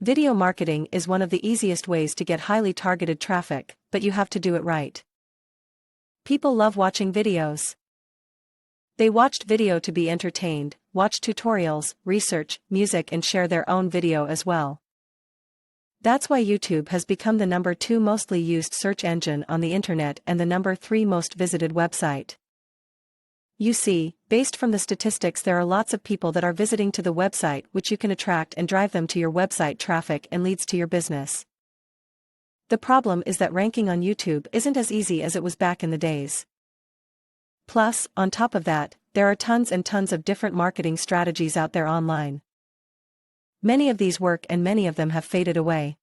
Video marketing is one of the easiest ways to get highly targeted traffic, but you have to do it right. People love watching videos. They watched video to be entertained, watch tutorials, research, music and share their own video as well. That's why YouTube has become the number 2 mostly used search engine on the internet and the number 3 most visited website. You see, based from the statistics, there are lots of people that are visiting to the website, which you can attract and drive them to your website traffic and leads to your business. The problem is that ranking on YouTube isn't as easy as it was back in the days. Plus, on top of that, there are tons and tons of different marketing strategies out there online. Many of these work and many of them have faded away.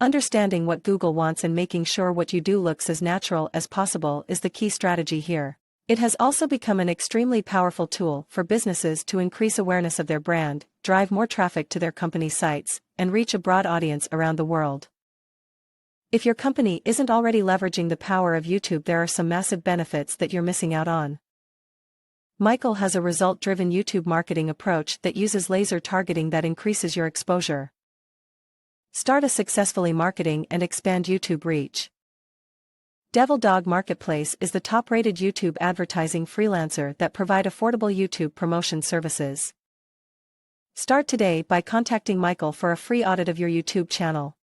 Understanding what Google wants and making sure what you do looks as natural as possible is the key strategy here. It has also become an extremely powerful tool for businesses to increase awareness of their brand, drive more traffic to their company sites, and reach a broad audience around the world. If your company isn't already leveraging the power of YouTube, there are some massive benefits that you're missing out on. Michael has a result-driven YouTube marketing approach that uses laser targeting that increases your exposure. Start a successfully marketing and expand YouTube reach. Devil Dog Marketplace is the top-rated YouTube advertising freelancer that provide affordable YouTube promotion services. Start today by contacting Michael for a free audit of your YouTube channel.